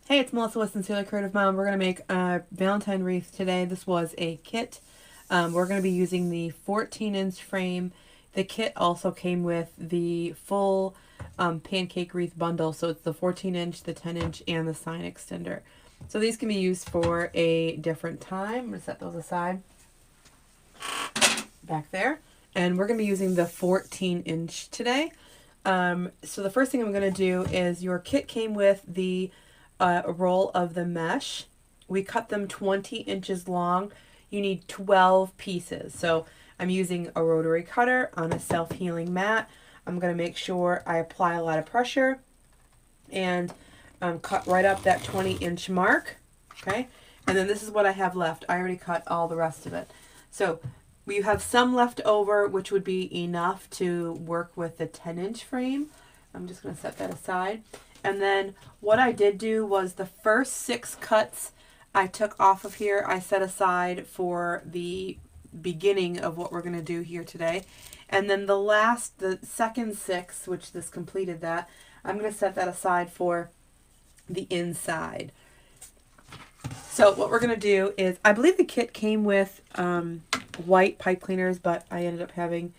Hey, it's Melissa with Sincerely Creative Mom. We're going to make a Valentine wreath today. This was a kit. We're going to be using the 14-inch frame. The kit also came with the full pancake wreath bundle. So it's the 14-inch, the 10-inch, and the sign extender. So these can be used for a different time. I'm going to set those aside back there. And we're going to be using the 14-inch today. So the first thing I'm going to do is your kit came with the a roll of the mesh. We cut them 20 inches long. You need 12 pieces. So I'm using a rotary cutter on a self-healing mat. I'm going to make sure I apply a lot of pressure and cut right up that 20-inch mark. Okay, and then this is what I have left. I already cut all the rest of it. So we have some left over, which would be enough to work with the 10-inch frame. I'm just going to set that aside. And then what I did do was the first 6 cuts I took off of here, I set aside for the beginning of what we're going to do here today. And then the second 6, which this completed that, I'm going to set that aside for the inside. So what we're going to do is, I believe the kit came with white pipe cleaners, but I ended up having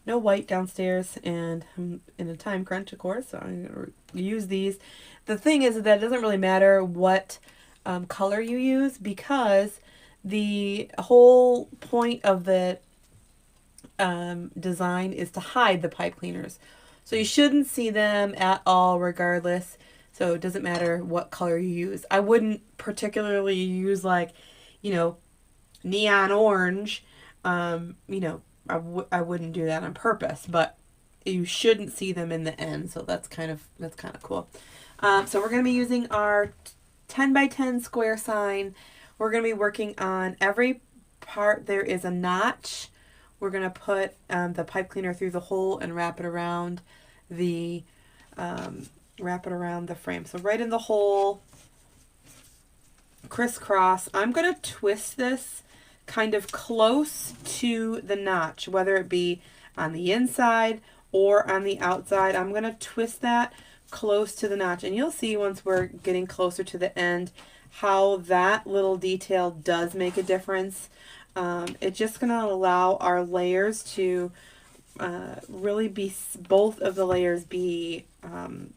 no white downstairs, and I'm in a time crunch, of course, so I'm going to use these. The thing is that it doesn't really matter what color you use, because the whole point of the design is to hide the pipe cleaners. So you shouldn't see them at all regardless, so it doesn't matter what color you use. I wouldn't particularly use, like, you know, neon orange, you know, I wouldn't do that on purpose, but you shouldn't see them in the end, so that's kind of cool. So we're going to be using our 10 by 10 square sign. We're going to be working on every part. There is a notch. We're going to put the pipe cleaner through the hole and wrap it around the frame. So right in the hole, crisscross. I'm going to twist this kind of close to the notch, whether it be on the inside or on the outside. I'm going to twist that close to the notch, and you'll see once we're getting closer to the end how that little detail does make a difference. It's just going to allow our layers to really be, both of the layers be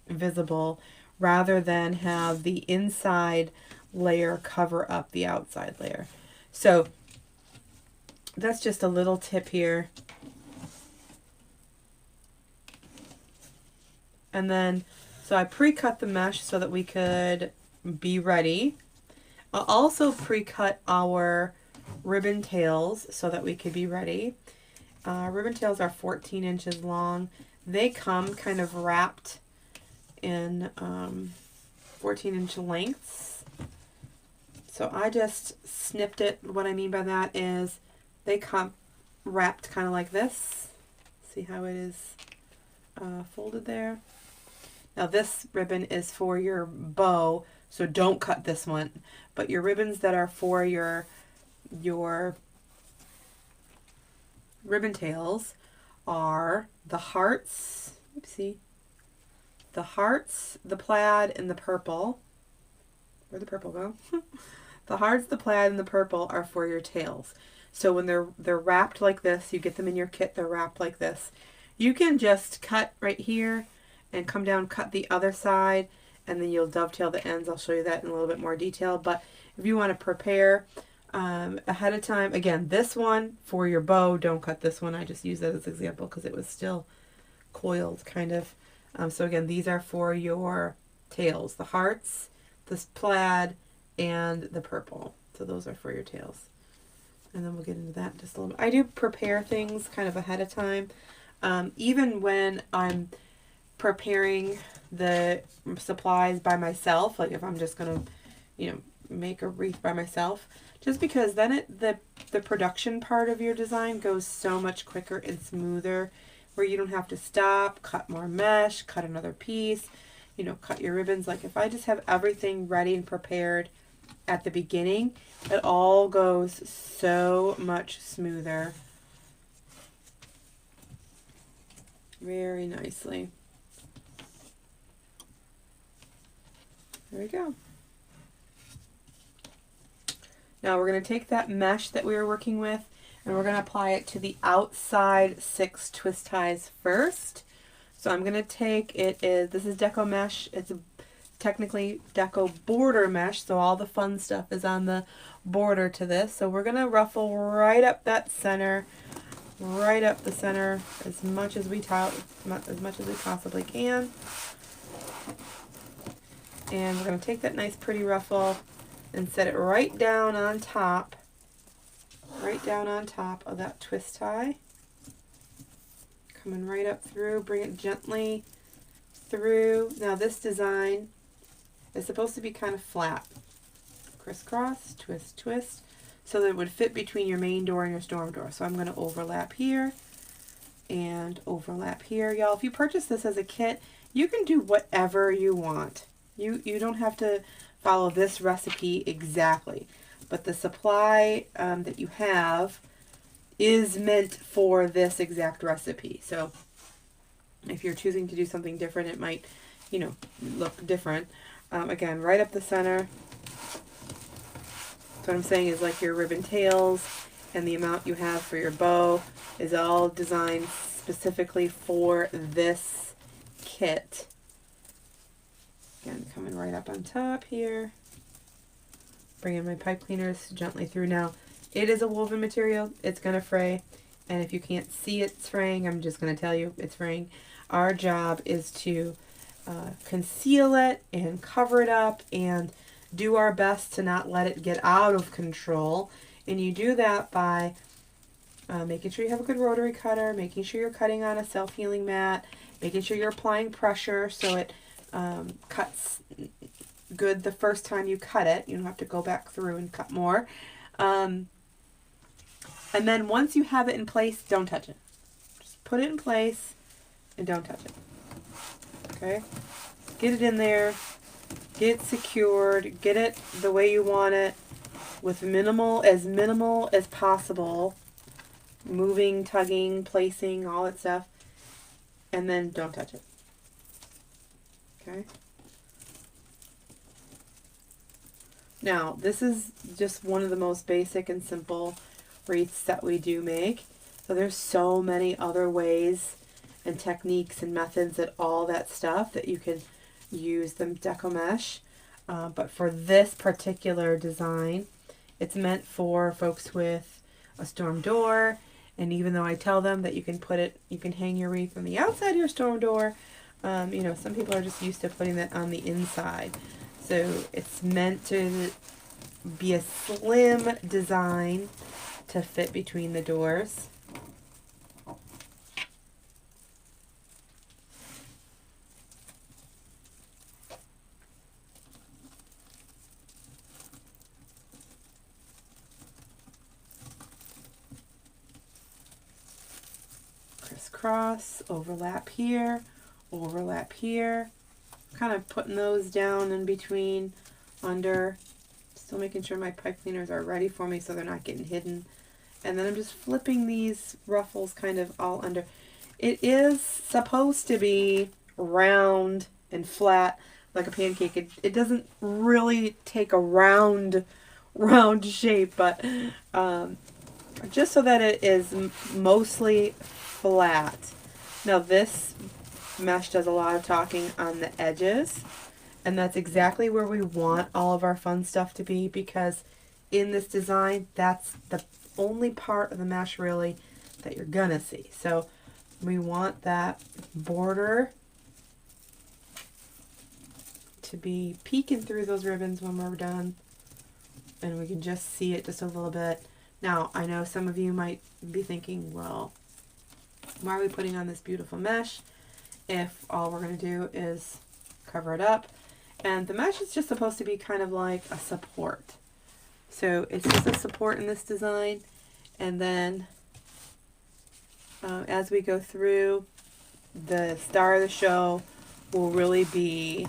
visible, rather than have the inside layer cover up the outside layer. So that's just a little tip here. And then, so I pre-cut the mesh so that we could be ready. I'll also pre-cut our ribbon tails so that we could be ready. Ribbon tails are 14 inches long. They come kind of wrapped in 14-inch lengths. So I just snipped it. What I mean by that is they come wrapped kind of like this. See how it is folded there? Now this ribbon is for your bow, so don't cut this one. But your ribbons that are for your ribbon tails are the hearts, oopsie, the hearts, the plaid, and the purple. Where'd the purple go? The hearts, the plaid, and the purple are for your tails. So when they're wrapped like this, you get them in your kit, they're wrapped like this. You can just cut right here and come down, cut the other side, and then you'll dovetail the ends. I'll show you that in a little bit more detail. But if you want to prepare ahead of time, again, this one for your bow, don't cut this one. I just use that as an example because it was still coiled, kind of. So again, these are for your tails, the hearts, this plaid, and the purple. So those are for your tails. And then we'll get into that in just a little bit. I do prepare things kind of ahead of time. Even when I'm preparing the supplies by myself, like if I'm just going to, you know, make a wreath by myself, just because then the production part of your design goes so much quicker and smoother, where you don't have to stop, cut more mesh, cut another piece, you know, cut your ribbons. Like if I just have everything ready and prepared at the beginning, it all goes so much smoother. Very nicely. There we go. Now we're going to take that mesh that we were working with and we're going to apply it to the outside 6 twist ties first. So I'm going to take, this is Deco Mesh, it's technically Deco border mesh, so all the fun stuff is on the border to this. So we're going to ruffle right up that center, right up the center as much as we possibly can. And we're going to take that nice pretty ruffle and set it right down on top of that twist tie. Coming right up through, bring it gently through. Now this design is supposed to be kind of flat. Crisscross, twist, twist, so that it would fit between your main door and your storm door. So I'm going to overlap here and overlap here. Y'all, if you purchase this as a kit, you can do whatever you want. You don't have to follow this recipe exactly, but the supply that you have is meant for this exact recipe. So if you're choosing to do something different, it might, you know, look different. Again, right up the center. So what I'm saying is, like, your ribbon tails and the amount you have for your bow is all designed specifically for this kit. Again, coming right up on top here. Bringing my pipe cleaners gently through. Now, it is a woven material. It's going to fray. And if you can't see it's fraying, I'm just going to tell you it's fraying. Our job is to conceal it and cover it up and do our best to not let it get out of control. And you do that by making sure you have a good rotary cutter, making sure you're cutting on a self-healing mat, making sure you're applying pressure so it cuts good the first time you cut it. You don't have to go back through and cut more. And then once you have it in place, don't touch it. Just put it in place and don't touch it. Okay? Get it in there. Get it secured. Get it the way you want it with minimal as possible. Moving, tugging, placing, all that stuff. And then don't touch it. Okay? Now, this is just one of the most basic and simple wreaths that we do make. So there's so many other ways and techniques and methods and all that stuff that you can use the Deco Mesh. But for this particular design, it's meant for folks with a storm door. And even though I tell them that you can hang your wreath on the outside of your storm door, you know, some people are just used to putting that on the inside. So it's meant to be a slim design to fit between the doors. Crisscross, overlap here, kind of putting those down in between, under, still making sure my pipe cleaners are ready for me so they're not getting hidden. And then I'm just flipping these ruffles kind of all under. It is supposed to be round and flat like a pancake. It doesn't really take a round shape, but just so that it is mostly flat. Now this mesh does a lot of talking on the edges, and that's exactly where we want all of our fun stuff to be, because in this design, that's the only part of the mesh really that you're gonna see. So we want that border to be peeking through those ribbons when we're done, and we can just see it just a little bit. Now, I know some of you might be thinking, well, why are we putting on this beautiful mesh if all we're going to do is cover it up? And the mesh is just supposed to be kind of like a support. So it's just a support in this design. And then as we go through, the star of the show will really be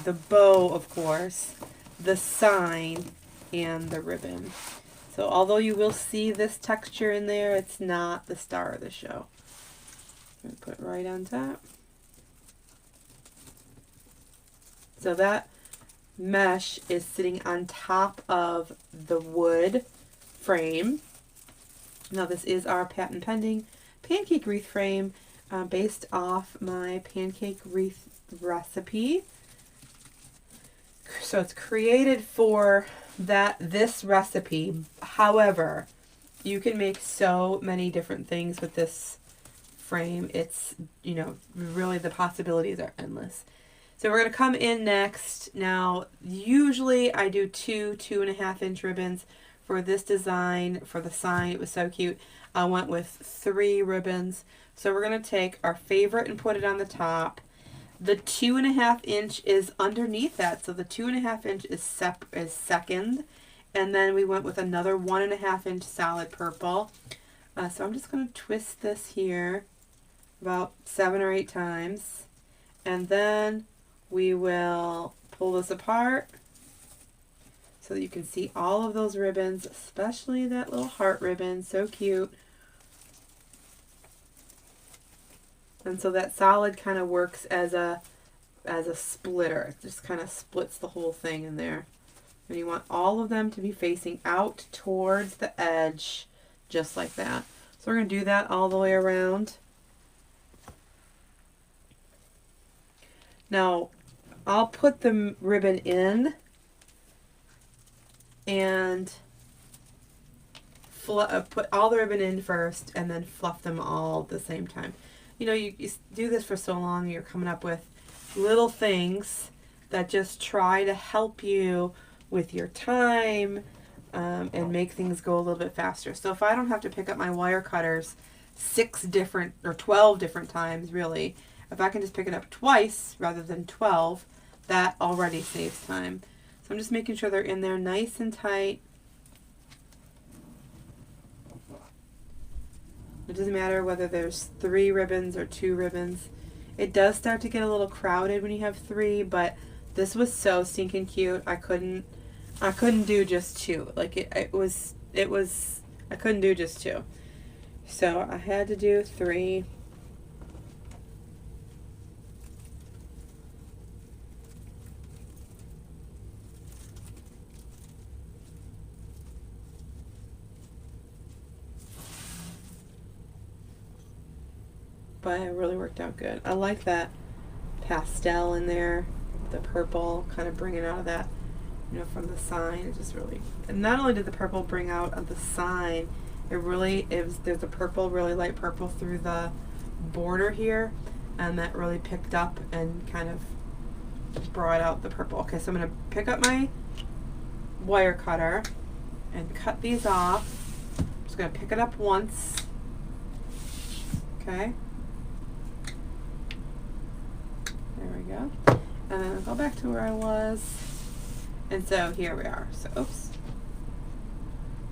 the bow, of course, the sign, and the ribbon. So although you will see this texture in there, it's not the star of the show. Put it right on top. So that mesh is sitting on top of the wood frame. Now this is our patent pending pancake wreath frame based off my pancake wreath recipe. So it's created for this recipe. However, you can make so many different things with this frame. It's, you know, really the possibilities are endless. So we're going to come in next. Now, usually I do 2.5 inch ribbons. For this design, for the sign, it was so cute. I went with 3 ribbons. So we're going to take our favorite and put it on the top. The 2.5 inch is underneath that. So the 2.5 inch is second. And then we went with another 1.5 inch solid purple. So I'm just going to twist this here about 7 or 8 times. And then we will pull this apart so that you can see all of those ribbons, especially that little heart ribbon, so cute. And so that solid kind of works as a splitter. It just kind of splits the whole thing in there. And you want all of them to be facing out towards the edge, just like that. So we're going to do that all the way around. Now, I'll put the ribbon in and put all the ribbon in first and then fluff them all at the same time. You know, you do this for so long, you're coming up with little things that just try to help you with your time and make things go a little bit faster. So if I don't have to pick up my wire cutters 6 different or 12 different times, really, if I can just pick it up twice rather than 12, that already saves time. So I'm just making sure they're in there nice and tight. It doesn't matter whether there's 3 ribbons or 2 ribbons. It does start to get a little crowded when you have 3, but this was so stinking cute. I couldn't do just 2. Like I couldn't do just 2. So I had to do 3. But it really worked out good. I like that pastel in there, the purple kind of bringing out of that, you know, from the sign. It just really, and not only did the purple bring out of the sign, there's a purple, really light purple through the border here, and that really picked up and kind of brought out the purple. Okay, so I'm going to pick up my wire cutter and cut these off. I'm just going to pick it up once. Okay. There we go. And then I'll go back to where I was. And so here we are. So, oops.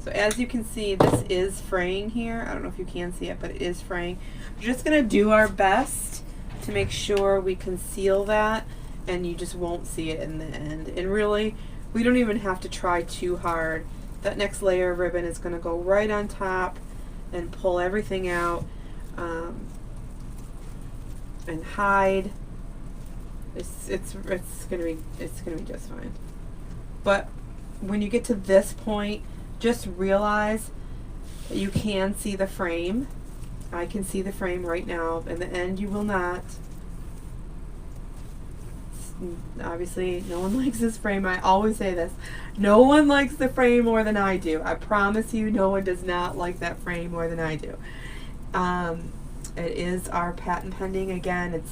So as you can see, this is fraying here. I don't know if you can see it, but it is fraying. We're just going to do our best to make sure we conceal that, and you just won't see it in the end. And really, we don't even have to try too hard. That next layer of ribbon is going to go right on top and pull everything out and hide. It's gonna be just fine. But when you get to this point, just realize that you can see the frame. I can see the frame right now. In the end, you will not. Obviously, no one likes this frame. I always say this. No one likes the frame more than I do. I promise you, no one does not like that frame more than I do. It is our patent pending. Again,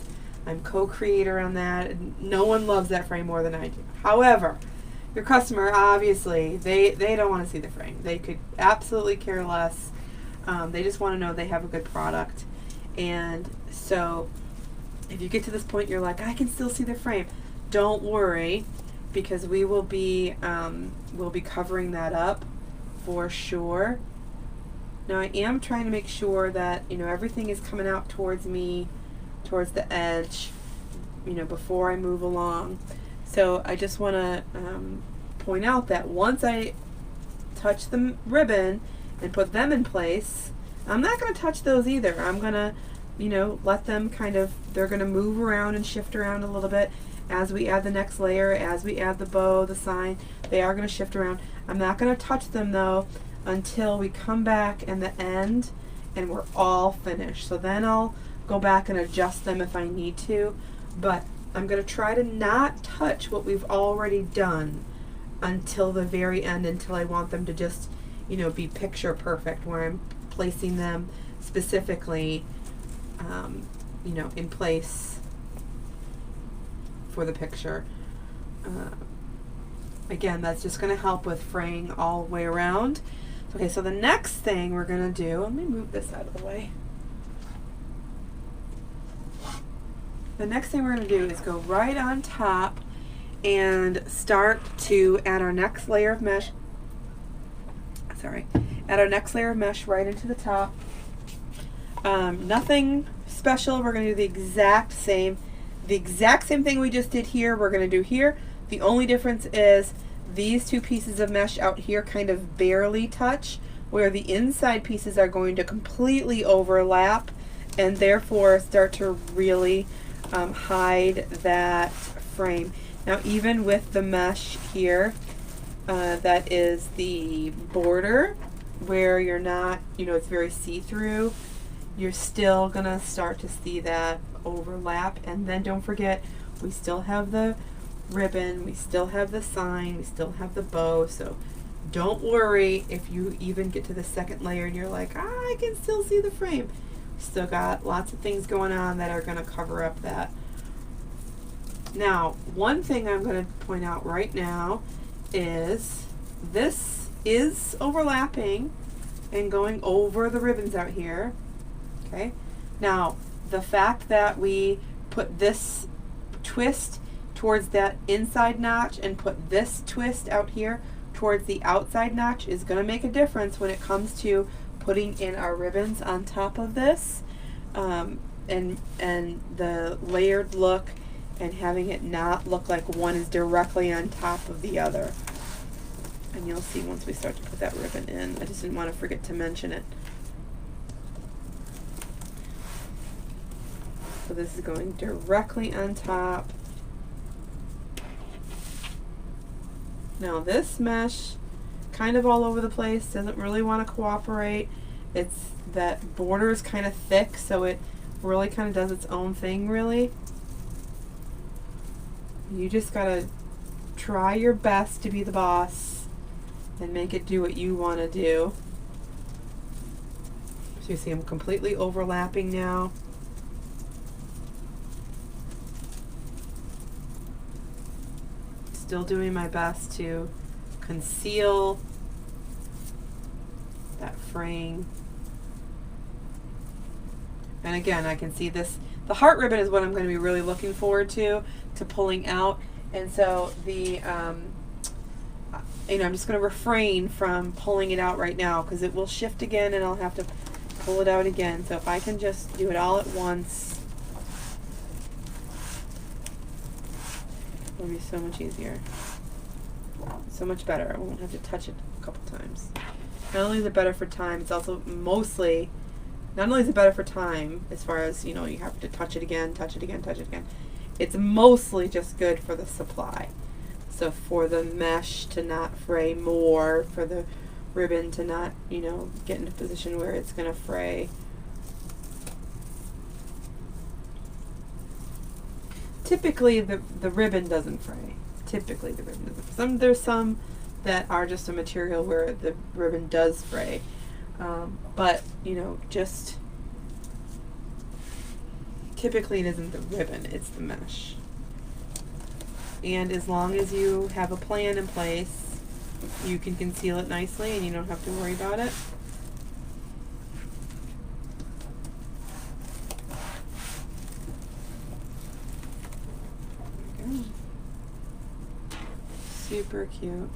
I'm co-creator on that. And no one loves that frame more than I do. However, your customer, obviously, they don't want to see the frame. They could absolutely care less. They just want to know they have a good product. And so if you get to this point, you're like, I can still see the frame. Don't worry, because we will be we'll be covering that up for sure. Now I am trying to make sure that, you know, everything is coming out towards me, towards the edge, you know, before I move along. So I just want to point out that once I touch the ribbon and put them in place, I'm not going to touch those either. I'm going to, you know, let them kind of, they're going to move around and shift around a little bit. as we add the next layer, as we add the bow, the sign, they are going to shift around. I'm not going to touch them though until we come back in the end and we're all finished. So then I'll go back and adjust them if I need to, but I'm going to try to not touch what we've already done until the very end, until I want them to just, you know, be picture perfect, where I'm placing them specifically, you know, in place for the picture. Again, that's just going to help with fraying all the way around. Okay, so the next thing we're going to do, let me move this out of the way. The next thing we're going to do is go right on top and start to add our next layer of mesh. Sorry, add our next layer of mesh right into the top. Nothing special. We're going to do the exact same thing we just did here. We're going to do here. The only difference is these two pieces of mesh out here kind of barely touch, where the inside pieces are going to completely overlap and therefore start to really hide that frame. Now, even with the mesh here, that is the border, where you're not, you know, it's very see-through, you're still gonna start to see that overlap. And then don't forget, we still have the ribbon, we still have the sign, we still have the bow. So don't worry if you even get to the second layer and you're like, I can still see the frame. Still got lots of things going on that are going to cover up that. Now, one thing I'm going to point out right now is this is overlapping and going over the ribbons out here. Okay. Now, the fact that we put this twist towards that inside notch and put this twist out here towards the outside notch is going to make a difference when it comes to putting in our ribbons on top of this, and the layered look, and having it not look like one is directly on top of the other. And you'll see once we start to put that ribbon in. I just didn't want to forget to mention it. So this is going directly on top. Now this mesh, kind of all over the place, doesn't really want to cooperate. It's that border is kind of thick, so it really kind of does its own thing, really. You just gotta try your best to be the boss and make it do what you want to do. So you see I'm completely overlapping now. Still doing my best to conceal that fraying. And again, I can see this, the heart ribbon is what I'm going to be really looking forward to pulling out. And so the, you know, I'm just going to refrain from pulling it out right now because it will shift again and I'll have to pull it out again. So if I can just do it all at once, it'll be so much easier. So much better. I won't have to touch it a couple times. Not only is it better for time, it's also mostly, not only is it better for time, as far as, you know, you have to touch it again, touch it again, touch it again. It's mostly just good for the supply. So for the mesh to not fray more, for the ribbon to not, you know, get in a position where it's going to fray. Typically the ribbon doesn't fray. Typically the ribbon doesn't. There's some that are just a material where the ribbon does fray. But, you know, just typically it isn't the ribbon, it's the mesh. And as long as you have a plan in place, you can conceal it nicely and you don't have to worry about it. There we go. Super cute.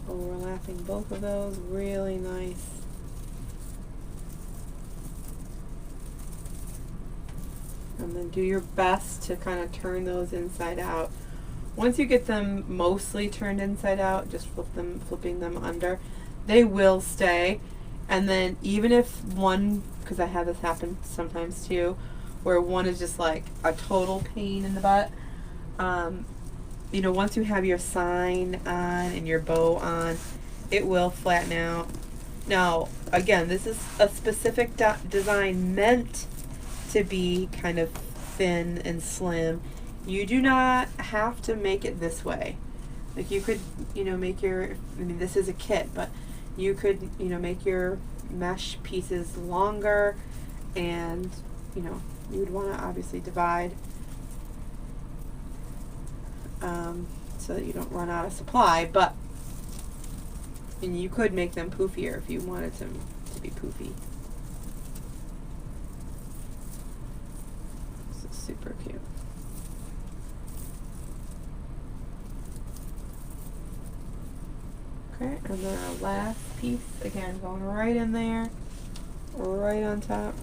Overlapping both of those, really nice. And then do your best to kind of turn those inside out. Once you get them mostly turned inside out, just flipping them under, they will stay. And then even if one, because I have this happen sometimes too, where one is just like a total pain in the butt, you know, once you have your sign on and your bow on, it will flatten out. Now, again, this is a specific design meant to be kind of thin and slim. You do not have to make it this way. Like you could, you know, make your, I mean, this is a kit, but you could, you know, make your mesh pieces longer, and, you know, you would want to obviously divide so that you don't run out of supply, but, and you could make them poofier if you wanted them to be poofy. This is super cute. Okay, and then our last piece, again, going right in there, right on top.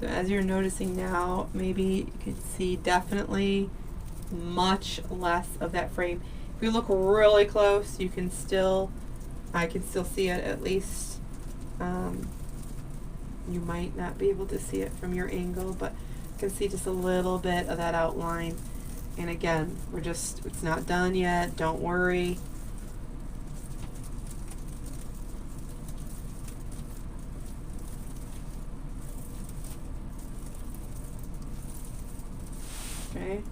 So as you're noticing now, maybe you could see definitely much less of that frame. If you look really close, you can still, I can still see it at least. You might not be able to see it from your angle, but you can see just a little bit of that outline. And again, we're just, it's not done yet, don't worry. Okay.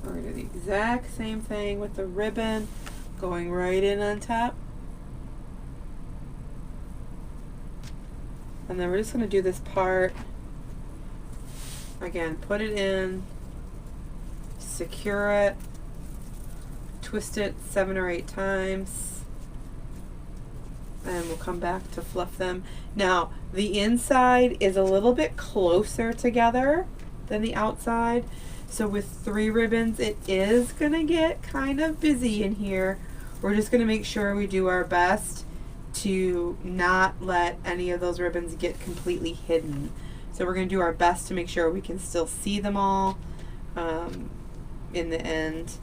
We're going to do the exact same thing with the ribbon, going right in on top. And then we're just going to do this part. Again, put it in, secure it, twist it 7 or 8 times, and we'll come back to fluff them. Now, the inside is a little bit closer together than the outside. So with 3 ribbons, it is gonna get kind of busy in here. We're just gonna make sure we do our best to not let any of those ribbons get completely hidden. So we're gonna do our best to make sure we can still see them all in the end.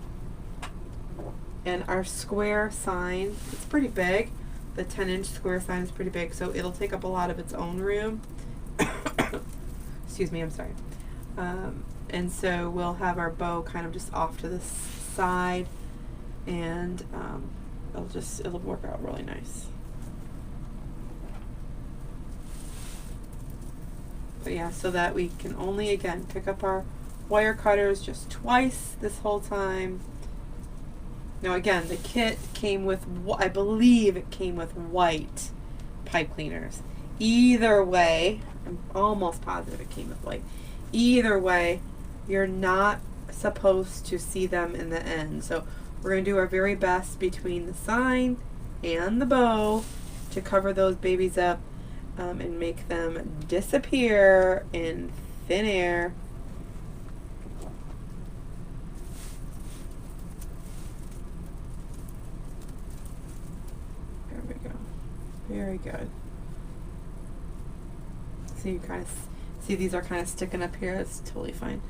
And our square sign, it's pretty big. The 10-inch square sign is pretty big, so it'll take up a lot of its own room. Excuse me, I'm sorry. And so we'll have our bow kind of just off to the side, and it'll work out really nice. But yeah, so that we can only, again, pick up our wire cutters just twice this whole time. Now again, the kit came with, I believe it came with white pipe cleaners. Either way, I'm almost positive it came with white. Either way, you're not supposed to see them in the end. So we're going to do our very best between the sign and the bow to cover those babies up and make them disappear in thin air. There we go. Very good. So you kind of see these are kind of sticking up here. That's totally fine.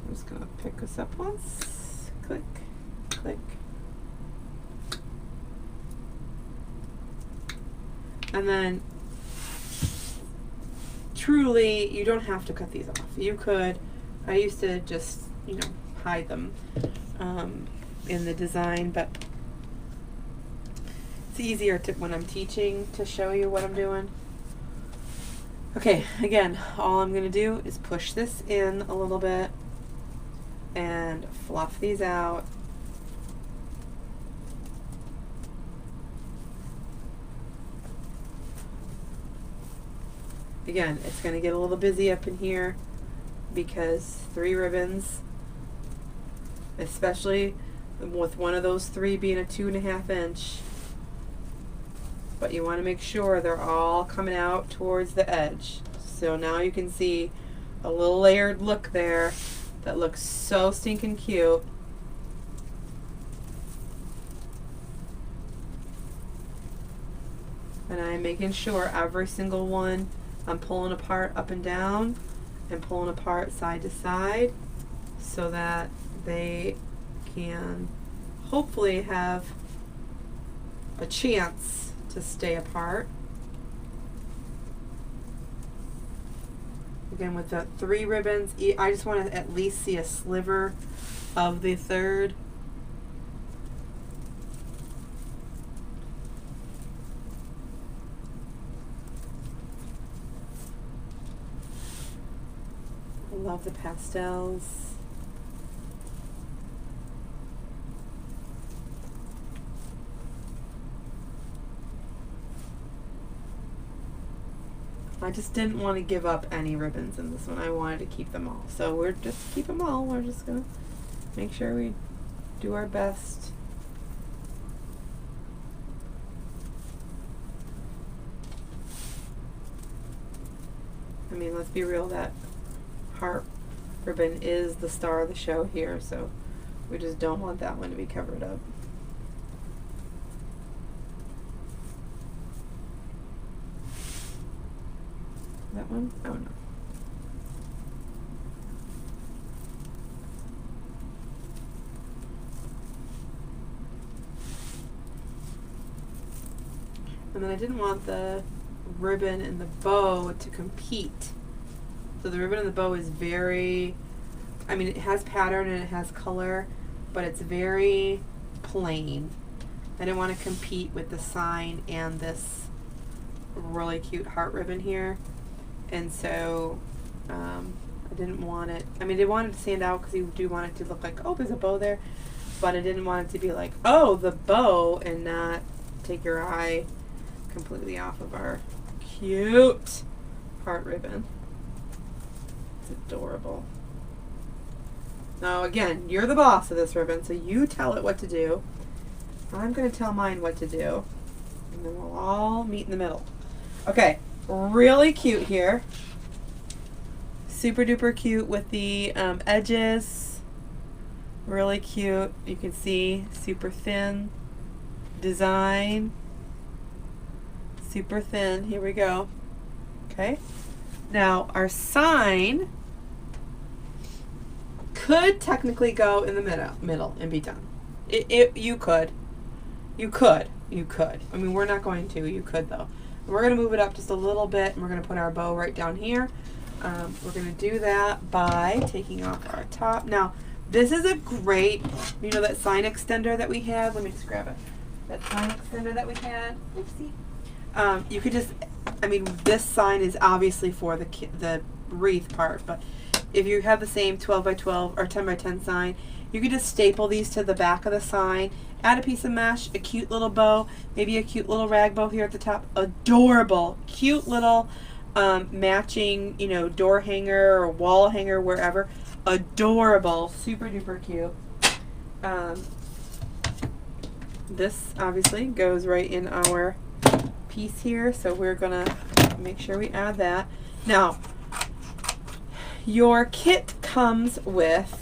I'm just going to pick this up once. Click, click. And then, truly, you don't have to cut these off. You could, I used to just, you know, hide them in the design, but it's easier to, when I'm teaching, to show you what I'm doing. Okay, again, all I'm going to do is push this in a little bit and fluff these out. Again, it's going to get a little busy up in here because 3 ribbons, especially with one of those 3 being a 2.5 inch. But you want to make sure they're all coming out towards the edge. So now you can see a little layered look there that looks so stinking cute. And I'm making sure every single one I'm pulling apart up and down and pulling apart side to side so that they can hopefully have a chance to stay apart. Again, with the 3 ribbons, I just want to at least see a sliver of the third. I love the pastels. I just didn't want to give up any ribbons in this one. I wanted to keep them all. So we're just keep them all. We're just going to make sure we do our best. I mean, let's be real, that heart ribbon is the star of the show here, so we just don't want that one to be covered up. That one? Oh no. And then I didn't want the ribbon and the bow to compete. So the ribbon and the bow is very, I mean, it has pattern and it has color, but it's very plain. I didn't want to compete with the sign and this really cute heart ribbon here. And so I didn't want it, I mean, I wanted it to stand out because you do want it to look like, oh, there's a bow there. But I didn't want it to be like, oh, the bow, and not take your eye completely off of our cute heart ribbon. It's adorable. Now again, you're the boss of this ribbon, so you tell it what to do. I'm going to tell mine what to do. And then we'll all meet in the middle. Okay, really cute here. Super duper cute with the edges. Really cute. You can see super thin design. Super thin. Here we go. Okay. Now our sign could technically go in the middle and be done. You could. I mean, we're not going to. You could though. We're going to move it up just a little bit, and we're going to put our bow right down here. We're going to do that by taking off our top. Now, this is a great, you know, that sign extender that we had. Let me just grab it. That sign extender that we had. Oopsie. You could just, I mean, this sign is obviously for the wreath part, but if you have the same 12 by 12 or 10 by 10 sign, you could just staple these to the back of the sign, add a piece of mesh, a cute little bow, maybe a cute little rag bow here at the top. Adorable, cute little matching, you know, door hanger or wall hanger, wherever. Adorable, super duper cute. This obviously goes right in our piece here, so we're gonna make sure we add that. Now, your kit comes with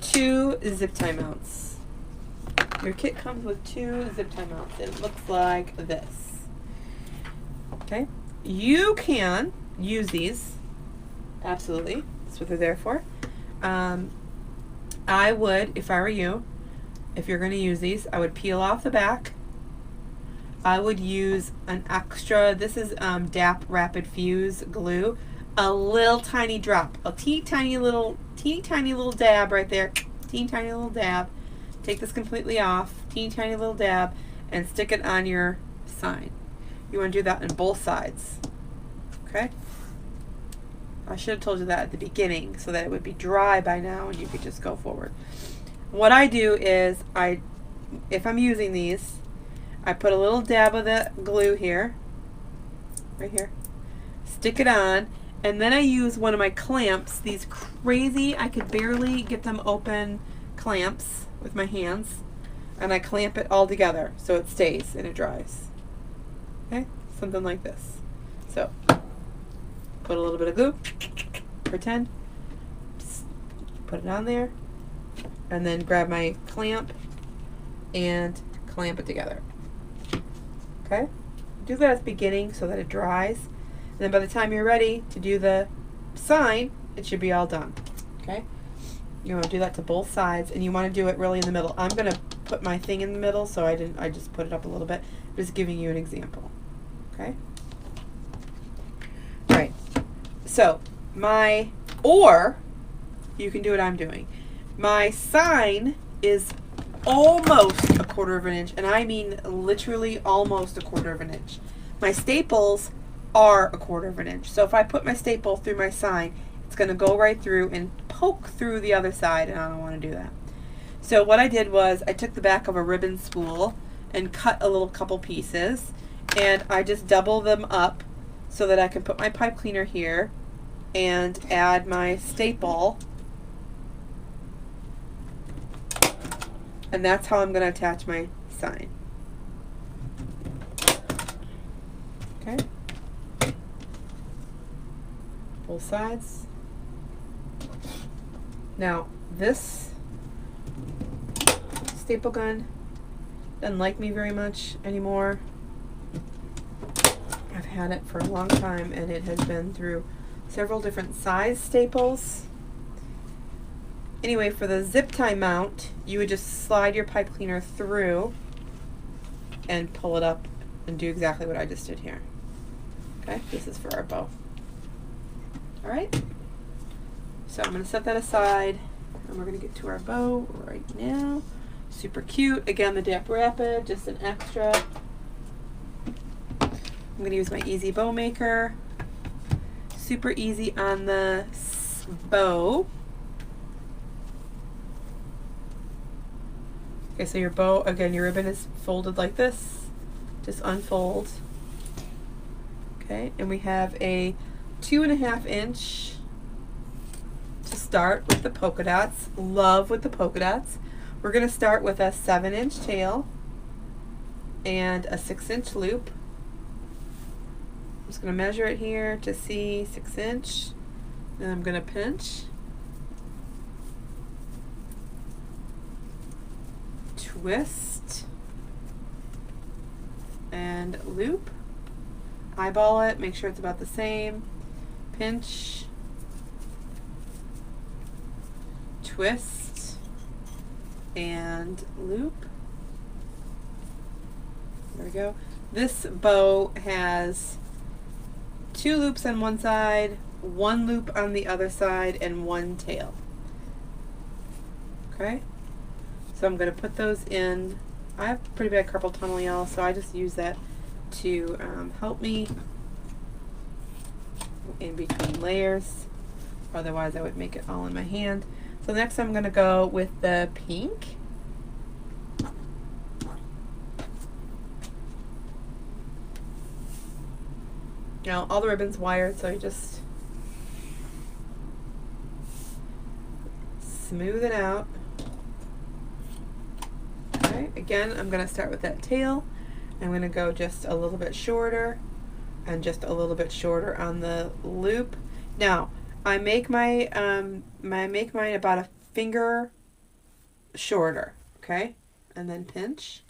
2 zip tie mounts. Your kit comes with 2 zip tie mounts. It looks like this. Okay, you can use these. Absolutely, that's what they're there for. I would, if I were you, if you're going to use these, I would peel off the back. I would use an extra, this is DAP Rapid Fuse glue, a little tiny drop, a teeny tiny little dab right there, teeny tiny little dab. Take this completely off, teeny tiny little dab, and stick it on your sign. You want to do that on both sides, okay? I should have told you that at the beginning so that it would be dry by now and you could just go forward. What I do is, if I'm using these, I put a little dab of the glue here, right here, stick it on, and then I use one of my clamps, these crazy, I could barely get them open clamps with my hands, and I clamp it all together so it stays and it dries. Okay, something like this. So put a little bit of glue, pretend, put it on there, and then grab my clamp and clamp it together. Okay? Do that at the beginning so that it dries. And then by the time you're ready to do the sign, it should be all done. Okay? You want to do that to both sides, and you want to do it really in the middle. I'm going to put my thing in the middle, so I just put it up a little bit. Just giving you an example. Okay? All right. So, or you can do what I'm doing. My sign is almost a 1/4 of an inch, and I mean literally almost a 1/4 of an inch. My staples are a 1/4 of an inch. So if I put my staple through my sign, it's going to go right through and poke through the other side, and I don't want to do that. So what I did was I took the back of a ribbon spool and cut a little couple pieces, and I just double them up so that I can put my pipe cleaner here and add my staple. And that's how I'm going to attach my sign. Okay. Both sides. Now, this staple gun doesn't like me very much anymore. I've had it for a long time, and it has been through several different size staples. Anyway, for the zip tie mount, you would just slide your pipe cleaner through and pull it up and do exactly what I just did here. Okay, this is for our bow. All right, so I'm going to set that aside, and we're going to get to our bow right now. Super cute. Again, the Dap Rapid, just an extra. I'm going to use my Easy Bow Maker. Super easy on the bow. Okay, so your bow, again, your ribbon is folded like this. Just unfold. Okay, and we have a 2.5 inch to start with the polka dots. Love with the polka dots. We're going to start with a 7-inch tail and a 6-inch loop. I'm just going to measure it here to see 6-inch, and I'm going to pinch. Twist and loop, eyeball it, make sure it's about the same, pinch, twist and loop. There we go. This bow has 2 loops on one side, 1 loop on the other side, and 1 tail. Okay? So I'm going to put those in. I have pretty bad carpal tunnel, y'all, so I just use that to help me in between layers. Otherwise, I would make it all in my hand. So next I'm going to go with the pink. Now, all the ribbon's wired, so you just smooth it out. Okay, again, I'm going to start with that tail. I'm going to go just a little bit shorter and just a little bit shorter on the loop. Now, I make my mine about a finger shorter, okay? And then pinch.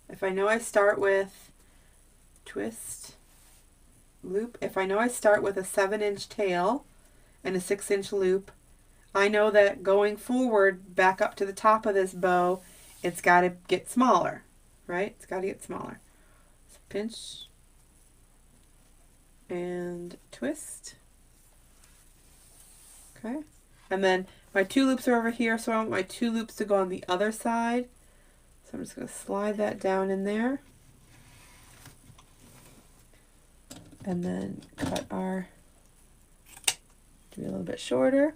If I know I start with twist, loop, if I know I start with a 7-inch tail and a 6-inch loop, I know that going forward back up to the top of this bow, it's got to get smaller, right? It's got to get smaller. So pinch and twist. Okay. And then my 2 loops are over here, so I want my 2 loops to go on the other side. So I'm just going to slide that down in there. And then cut our, do a little bit shorter.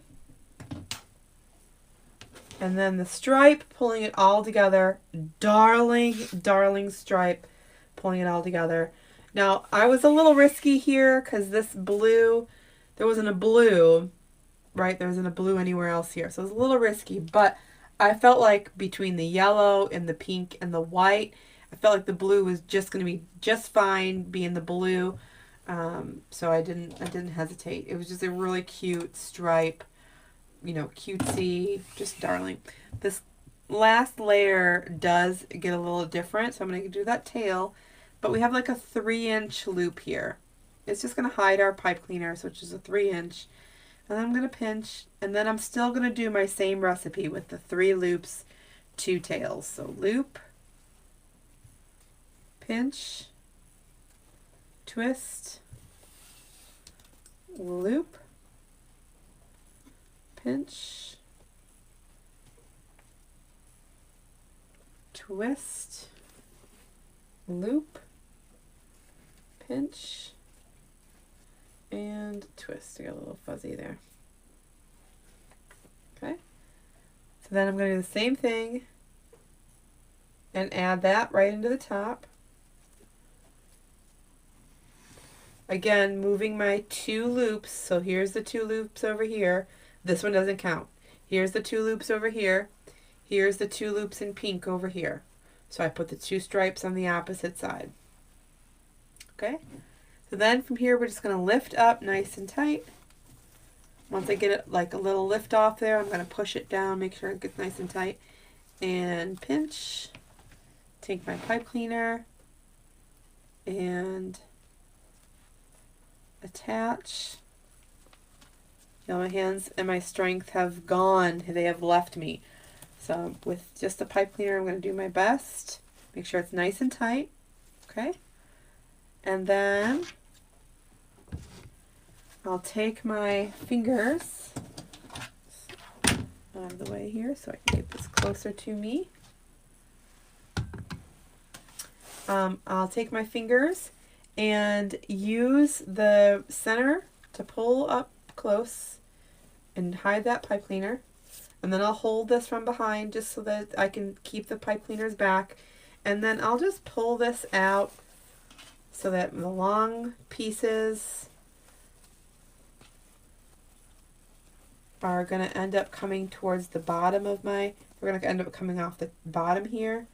And then the stripe, pulling it all together. Darling, darling stripe, pulling it all together. Now, I was a little risky here because this blue, there wasn't a blue, right? There wasn't a blue anywhere else here. So it was a little risky, but I felt like between the yellow and the pink and the white, I felt like the blue was just going to be just fine being the blue. So I didn't hesitate. It was just a really cute stripe, you know, cutesy, just darling. This last layer does get a little different, so I'm going to do that tail, but we have like a 3-inch loop here. It's just going to hide our pipe cleaner, so it's just a 3-inch. And then I'm going to pinch, and then I'm still going to do my same recipe with the 3 loops, 2 tails. So loop, pinch, twist, loop, pinch, twist, loop, pinch, and twist. I got a little fuzzy there. Okay. So then I'm going to do the same thing and add that right into the top. Again, moving my 2 loops. So here's the 2 loops over here. This one doesn't count. Here's the 2 loops over here. Here's the 2 loops in pink over here. So I put the 2 stripes on the opposite side. Okay. So then from here, we're just going to lift up nice and tight. Once I get it like a little lift off there, I'm going to push it down, make sure it gets nice and tight, and pinch. Take my pipe cleaner and attach. Now my hands and my strength have gone. They have left me. So with just a pipe cleaner, I'm going to do my best. Make sure it's nice and tight. Okay. And then I'll take my fingers out of the way here so I can get this closer to me. I'll take my fingers and use the center to pull up close and hide that pipe cleaner. And then I'll hold this from behind just so that I can keep the pipe cleaners back. And then I'll just pull this out so that the long pieces are going to end up coming towards the bottom of my, we're going to end up coming off the bottom here.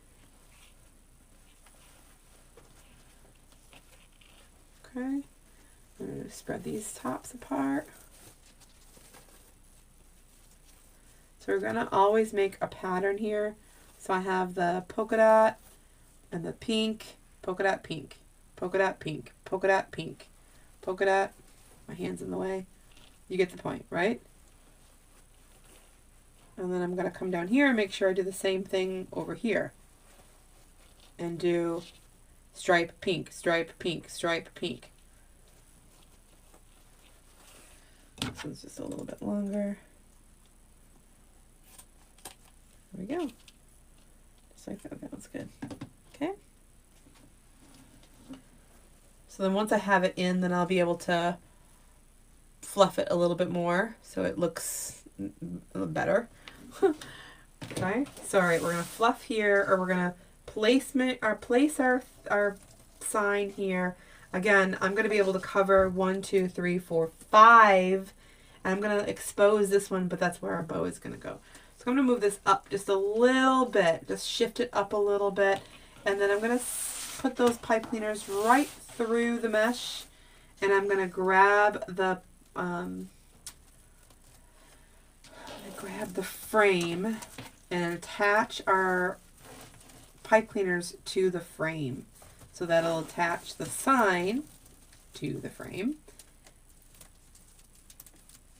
Okay, I'm going to spread these tops apart. So we're going to always make a pattern here. So I have the polka dot and the pink, polka dot pink, polka dot pink, polka dot pink, polka dot, my hand's in the way. You get the point, right? And then I'm going to come down here and make sure I do the same thing over here. And do stripe pink, stripe pink, stripe pink. This one's just a little bit longer. There we go. Just like that. That one's good. Okay. So then once I have it in, then I'll be able to fluff it a little bit more so it looks better. Okay, so all right, we're gonna fluff here, or we're gonna place our sign here. Again, I'm gonna be able to cover 1, 2, 3, 4, 5, and I'm gonna expose this one, but that's where our bow is gonna go. So I'm gonna move this up just a little bit, just shift it up a little bit, and then I'm gonna put those pipe cleaners right through the mesh, and I'm gonna grab the frame and attach our pipe cleaners to the frame. So that'll attach the sign to the frame.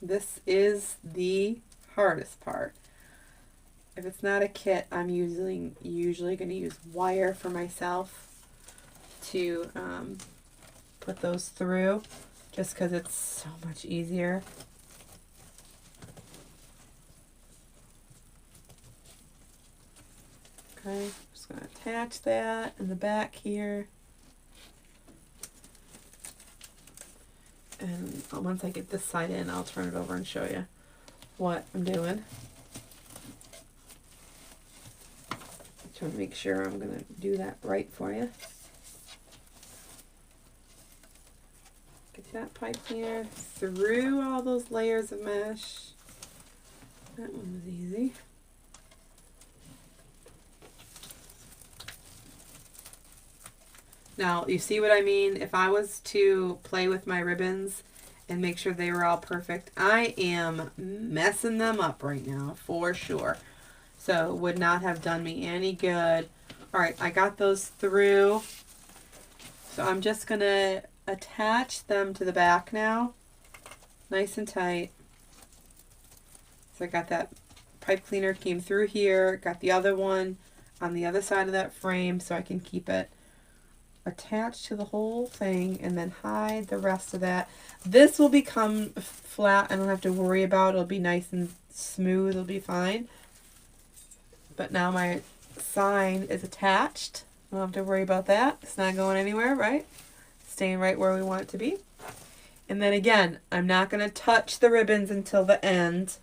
This is the hardest part. If it's not a kit, I'm usually going to use wire for myself to put those through, just because it's so much easier. Okay, I'm just going to attach that in the back here. And once I get this side in, I'll turn it over and show you what I'm doing. Trying to make sure I'm going to do that right for you. Get that pipe cleaner through all those layers of mesh. That one was easy. Now, you see what I mean? If I was to play with my ribbons and make sure they were all perfect, I am messing them up right now, for sure. So, would not have done me any good. All right, I got those through. So, I'm just going to attach them to the back now. Nice and tight. So, I got that pipe cleaner came through here. Got the other one on the other side of that frame so I can keep it attached to the whole thing and then hide the rest of that. This will become flat. I don't have to worry about it. It'll be nice and smooth. It'll be fine. But now my sign is attached. I don't have to worry about that. It's not going anywhere, right? Staying right where we want it to be. And then again, I'm not going to touch the ribbons until the end.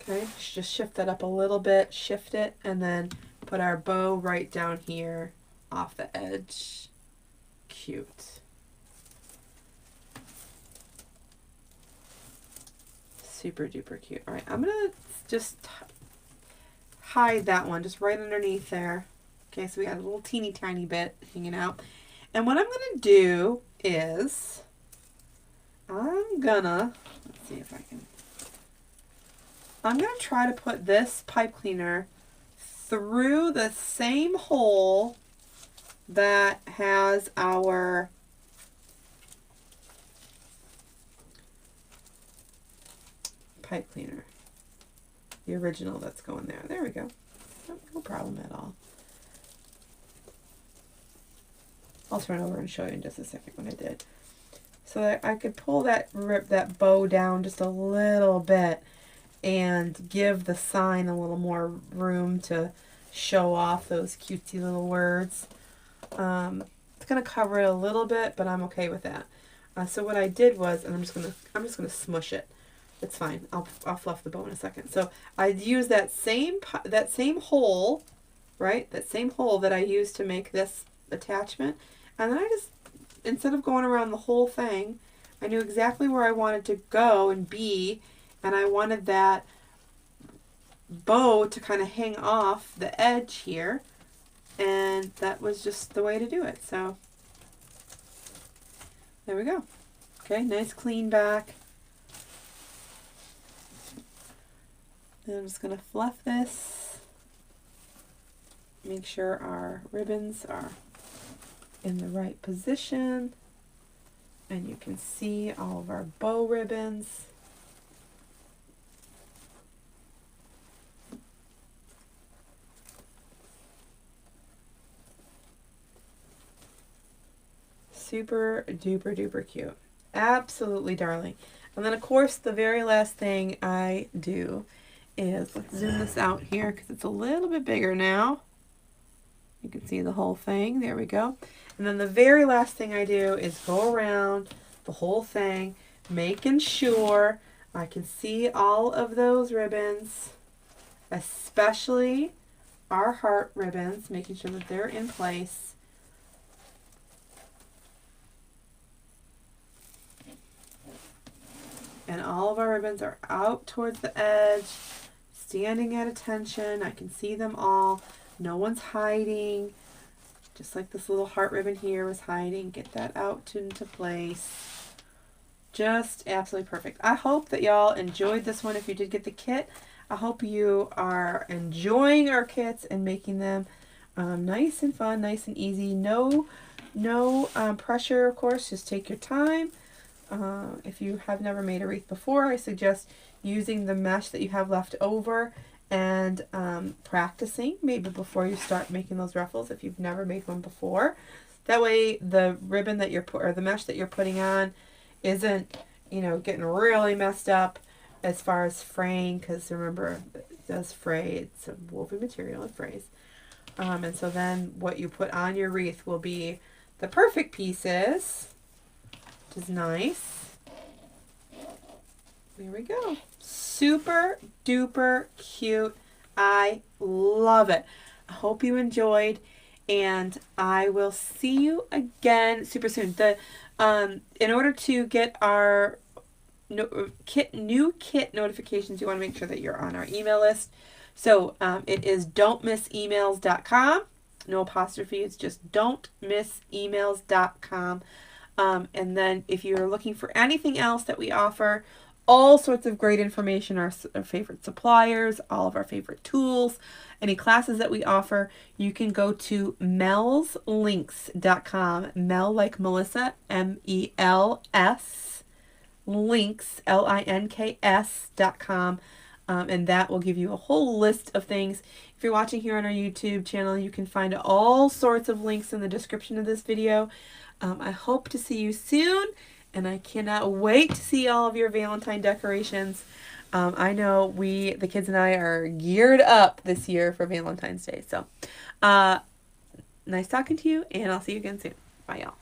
Okay, just shift that up a little bit, shift it, and then put our bow right down here off the edge. Cute. Super duper cute. All right, I'm going to just hide that one just right underneath there. Okay, so we got a little teeny tiny bit hanging out. And what I'm going to do is I'm going to, let's see if I can, I'm going to try to put this pipe cleaner through the same hole that has our pipe cleaner. The original that's going there. There we go. No problem at all. I'll turn over and show you in just a second what I did. So that I could pull that bow down just a little bit and give the sign a little more room to show off those cutesy little words. It's going to cover it a little bit, but I'm okay with that. So what I did was, and I'm just going to smush it. It's fine. I'll fluff the bow in a second. So I used that same hole, right? That same hole that I used to make this attachment, and then I just, instead of going around the whole thing, I knew exactly where I wanted to go and be. And I wanted that bow to kind of hang off the edge here. And that was just the way to do it. So, there we go. Okay, nice clean back. And I'm just going to fluff this. Make sure our ribbons are in the right position. And you can see all of our bow ribbons. Super duper duper cute. Absolutely darling. And then of course the very last thing I do is, let's zoom this out here because it's a little bit bigger now. You can see the whole thing. There we go. And then the very last thing I do is go around the whole thing, making sure I can see all of those ribbons, especially our heart ribbons, making sure that they're in place. And all of our ribbons are out towards the edge, standing at attention. I can see them all. No one's hiding. Just like this little heart ribbon here was hiding. Get that out into place. Just absolutely perfect. I hope that y'all enjoyed this one if you did get the kit. I hope you are enjoying our kits and making them nice and fun, nice and easy. No pressure, of course. Just take your time. If you have never made a wreath before, I suggest using the mesh that you have left over and practicing maybe before you start making those ruffles if you've never made one before. That way the ribbon that or the mesh that you're putting on isn't, getting really messed up as far as fraying, because remember, it does fray. It's a woven material, it frays. And so then what you put on your wreath will be the perfect pieces, which is nice. There we go. Super duper cute. I love it. I hope you enjoyed, and I will see you again super soon. In order to get our new kit notifications, you want to make sure that you're on our email list. So it is don'tmissemails.com. No apostrophe. It's just don'tmissemails.com. And then if you're looking for anything else that we offer, all sorts of great information, our favorite suppliers, all of our favorite tools, any classes that we offer, you can go to melslinks.com. Mel like Melissa, MELS, links, LINKS.com. And that will give you a whole list of things. If you're watching here on our YouTube channel, you can find all sorts of links in the description of this video. I hope to see you soon, and I cannot wait to see all of your Valentine decorations. I know the kids and I are geared up this year for Valentine's Day. So, nice talking to you, and I'll see you again soon. Bye, y'all.